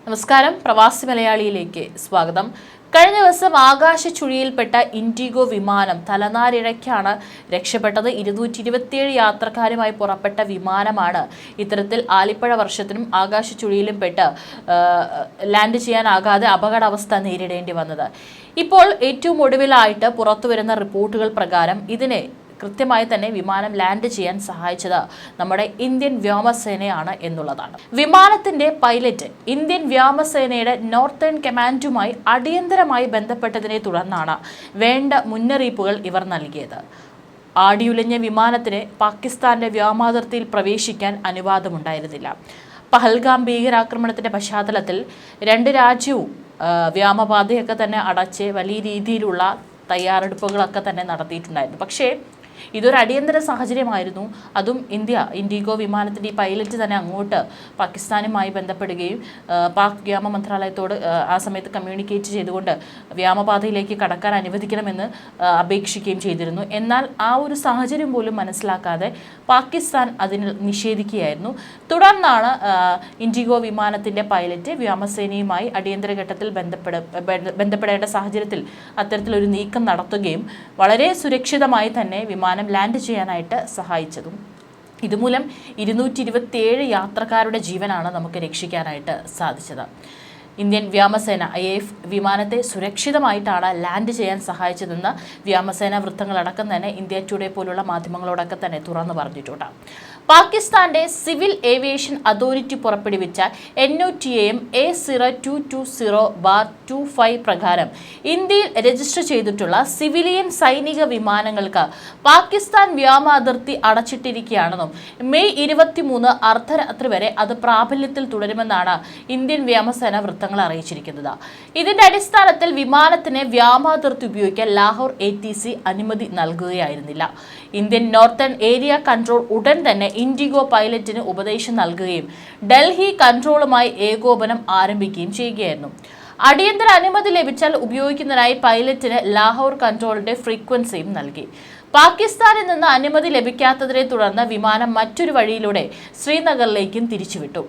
നമസ്കാരം, പ്രവാസി മലയാളിയിലേക്ക് സ്വാഗതം. കഴിഞ്ഞ ദിവസം ആകാശച്ചുഴിയിൽപ്പെട്ട ഇൻഡിഗോ വിമാനം തലനാരിഴയ്ക്കാണ് രക്ഷപ്പെട്ടത്. 227 യാത്രക്കാരുമായി പുറപ്പെട്ട വിമാനമാണ് ഇത്തരത്തിൽ ആലിപ്പഴ വർഷത്തിനും ആകാശച്ചുഴിയിലും പെട്ട് ലാൻഡ് ചെയ്യാനാകാതെ അപകടാവസ്ഥ നേരിടേണ്ടി വന്നത്. ഇപ്പോൾ ഏറ്റവും ഒടുവിലായിട്ട് പുറത്തുവരുന്ന റിപ്പോർട്ടുകൾ പ്രകാരം ഇതിനെ കൃത്യമായി തന്നെ വിമാനം ലാൻഡ് ചെയ്യാൻ സഹായിച്ചത് നമ്മുടെ ഇന്ത്യൻ വ്യോമസേനയാണ് എന്നുള്ളതാണ്. വിമാനത്തിന്റെ പൈലറ്റ് ഇന്ത്യൻ വ്യോമസേനയുടെ നോർത്തേൺ കമാൻഡുമായി അടിയന്തരമായി ബന്ധപ്പെട്ടതിനെ തുടർന്നാണ് വേണ്ട മുന്നറിയിപ്പുകൾ ഇവർ നൽകിയത്. ആടിയുലഞ്ഞ വിമാനത്തിന് പാകിസ്ഥാന്റെ വ്യോമാതിർത്തിയിൽ പ്രവേശിക്കാൻ അനുവാദമുണ്ടായിരുന്നില്ല. പഹൽഗാം ഭീകരാക്രമണത്തിന്റെ പശ്ചാത്തലത്തിൽ രണ്ട് രാജ്യവും വ്യോമപാതയൊക്കെ തന്നെ അടച്ച് വലിയ രീതിയിലുള്ള തയ്യാറെടുപ്പുകളൊക്കെ തന്നെ നടത്തിയിട്ടുണ്ടായിരുന്നു. പക്ഷേ ഇതൊരു അടിയന്തര സാഹചര്യമായിരുന്നു. അതും ഇൻഡിഗോ വിമാനത്തിൻ്റെ ഈ പൈലറ്റ് തന്നെ അങ്ങോട്ട് പാകിസ്ഥാനുമായി ബന്ധപ്പെടുകയും പാക് വ്യോമ മന്ത്രാലയത്തോട് ആ സമയത്ത് കമ്മ്യൂണിക്കേറ്റ് ചെയ്തുകൊണ്ട് വ്യോമപാതയിലേക്ക് കടക്കാൻ അനുവദിക്കണമെന്ന് അപേക്ഷിക്കുകയും ചെയ്തിരുന്നു. എന്നാൽ ആ ഒരു സാഹചര്യം പോലും മനസ്സിലാക്കാതെ പാകിസ്ഥാൻ അതിന് നിഷേധിക്കുകയായിരുന്നു. തുടർന്നാണ് ഇൻഡിഗോ വിമാനത്തിൻ്റെ പൈലറ്റ് വ്യോമസേനയുമായി അടിയന്തര ഘട്ടത്തിൽ ബന്ധപ്പെടേണ്ട സാഹചര്യത്തിൽ അത്തരത്തിലൊരു നീക്കം നടത്തുകയും വളരെ സുരക്ഷിതമായി തന്നെ വിമാനം ലാൻഡ് ചെയ്യാനായിട്ട് സഹായിച്ചതും. ഇതുമൂലം 227 യാത്രക്കാരുടെ ജീവനാണ് നമുക്ക് രക്ഷിക്കാനായിട്ട് സാധിച്ചത്. ഇന്ത്യൻ വ്യോമസേന IAF വിമാനത്തെ സുരക്ഷിതമായിട്ടാണ് ലാൻഡ് ചെയ്യാൻ സഹായിച്ചതെന്ന് വ്യോമസേന വൃത്തങ്ങളടക്കം തന്നെ ഇന്ത്യ ടുഡേ പോലുള്ള മാധ്യമങ്ങളോടൊക്കെ തന്നെ തുറന്നു പറഞ്ഞിട്ടുണ്ട്. പാകിസ്ഥാന്റെ സിവിൽ ഏവിയേഷൻ അതോറിറ്റി പുറപ്പെടുവിച്ച NOTAM A0220/25 പ്രകാരം ഇന്ത്യയിൽ രജിസ്റ്റർ ചെയ്തിട്ടുള്ള സിവിലിയൻ സൈനിക വിമാനങ്ങൾക്ക് പാകിസ്ഥാൻ വ്യോമ അതിർത്തി അടച്ചിട്ടിരിക്കുകയാണെന്നും മെയ് 23 അർദ്ധരാത്രി വരെ അത് പ്രാബല്യത്തിൽ തുടരുമെന്നാണ് ഇന്ത്യൻ വ്യോമസേന വൃത്തങ്ങൾ അറിയിച്ചിരിക്കുന്നത്. ഇതിന്റെ അടിസ്ഥാനത്തിൽ വിമാനത്തിന് വ്യോമാതിർത്തി ഉപയോഗിക്കാൻ ലാഹോർ ATC അനുമതി നൽകുകയായിരുന്നില്ല. ഇന്ത്യൻ നോർത്തേൺ ഏരിയ കൺട്രോൾ ഉടൻ തന്നെ ഇൻഡിഗോ പൈലറ്റിന് ഉപദേശം നൽകുകയും ഡൽഹി കൺട്രോളുമായി ഏകോപനം ആരംഭിക്കുകയും ചെയ്യുകയായിരുന്നു. അടിയന്തര അനുമതി ലഭിച്ചാൽ ഉപയോഗിക്കുന്നതിനായി പൈലറ്റിന് ലാഹോർ കൺട്രോളിന്റെ ഫ്രീക്വൻസിയും നൽകി. പാകിസ്ഥാനിൽ നിന്ന് അനുമതി ലഭിക്കാത്തതിനെ തുടർന്ന് വിമാനം മറ്റൊരു വഴിയിലൂടെ ശ്രീനഗറിലേക്കും തിരിച്ചുവിട്ടു.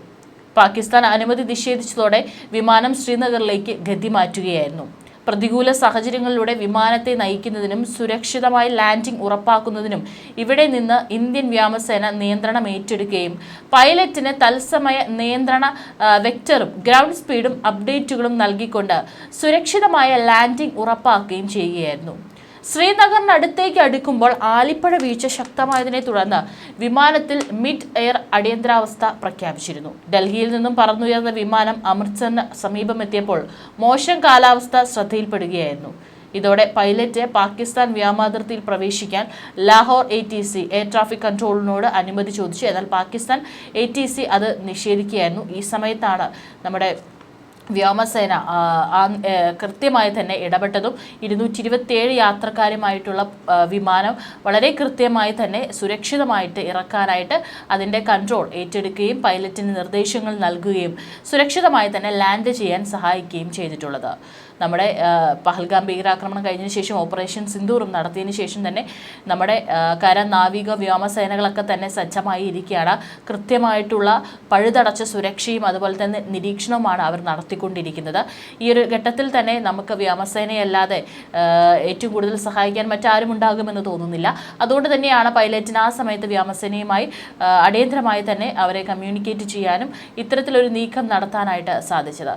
പാകിസ്ഥാൻ അനുമതി നിഷേധിച്ചതോടെ വിമാനം ശ്രീനഗറിലേക്ക് ഗതി മാറ്റുകയായിരുന്നു. പ്രതികൂല സാഹചര്യങ്ങളിലൂടെ വിമാനത്തെ നയിക്കുന്നതിനും സുരക്ഷിതമായി ലാൻഡിംഗ് ഉറപ്പാക്കുന്നതിനും ഇവിടെ നിന്ന് ഇന്ത്യൻ വ്യോമസേന നിയന്ത്രണം ഏറ്റെടുക്കുകയും പൈലറ്റിന് തത്സമയ നിയന്ത്രണ വെക്ടറും ഗ്രൗണ്ട് സ്പീഡും അപ്ഡേറ്റുകളും നൽകിക്കൊണ്ട് സുരക്ഷിതമായ ലാൻഡിംഗ് ഉറപ്പാക്കുകയും ചെയ്യുകയായിരുന്നു. ശ്രീനഗറിനടുത്തേക്ക് അടുക്കുമ്പോൾ ആലിപ്പഴ വീഴ്ച ശക്തമായതിനെ തുടർന്ന് വിമാനത്തിൽ മിഡ് എയർ അടിയന്തരാവസ്ഥ പ്രഖ്യാപിച്ചിരുന്നു. ഡൽഹിയിൽ നിന്നും പറന്നുയർന്ന വിമാനം അമൃത്സറിന് സമീപമെത്തിയപ്പോൾ മോശം കാലാവസ്ഥ ശ്രദ്ധയിൽപ്പെടുകയായിരുന്നു. ഇതോടെ പൈലറ്റ് പാകിസ്ഥാൻ വ്യോമാതിർത്തിയിൽ പ്രവേശിക്കാൻ ലാഹോർ ATC എയർ ട്രാഫിക് കൺട്രോളിനോട് അനുമതി ചോദിച്ചു. എന്നാൽ പാകിസ്ഥാൻ ATC അത് നിഷേധിക്കുകയായിരുന്നു. ഈ സമയത്താണ് നമ്മുടെ വ്യോമസേന കൃത്യമായി തന്നെ ഇടപെട്ടതും 227 യാത്രക്കാരുമായിട്ടുള്ള വിമാനം വളരെ കൃത്യമായി തന്നെ സുരക്ഷിതമായിട്ട് ഇറക്കാനായിട്ട് അതിൻ്റെ കൺട്രോൾ ഏറ്റെടുക്കുകയും പൈലറ്റിന് നിർദ്ദേശങ്ങൾ നൽകുകയും സുരക്ഷിതമായി തന്നെ ലാൻഡ് ചെയ്യാൻ സഹായിക്കുകയും ചെയ്തിട്ടുള്ളത്. നമ്മുടെ പഹൽഗാം ഭീകരാക്രമണം കഴിഞ്ഞതിന് ശേഷം ഓപ്പറേഷൻ സിന്ദൂറും നടത്തിയതിന് ശേഷം തന്നെ നമ്മുടെ കര നാവിക വ്യോമസേനകളൊക്കെ തന്നെ സജ്ജമായി ഇരിക്കുകയാണ്. കൃത്യമായിട്ടുള്ള പഴുതടച്ച സുരക്ഷയും അതുപോലെ തന്നെ നിരീക്ഷണവുമാണ് അവർ നടത്തിക്കൊണ്ടിരിക്കുന്നത്. ഈ ഒരു ഘട്ടത്തിൽ തന്നെ നമുക്ക് വ്യോമസേനയല്ലാതെ ഏറ്റവും കൂടുതൽ സഹായിക്കാൻ മറ്റാരും ഉണ്ടാകുമെന്ന് തോന്നുന്നില്ല. അതുകൊണ്ട് തന്നെയാണ് പൈലറ്റിന് ആ സമയത്ത് വ്യോമസേനയുമായി അടിയന്തരമായി തന്നെ അവരെ കമ്മ്യൂണിക്കേറ്റ് ചെയ്യാനും ഇത്തരത്തിലൊരു നീക്കം നടത്താനായിട്ട് സാധിച്ചത്.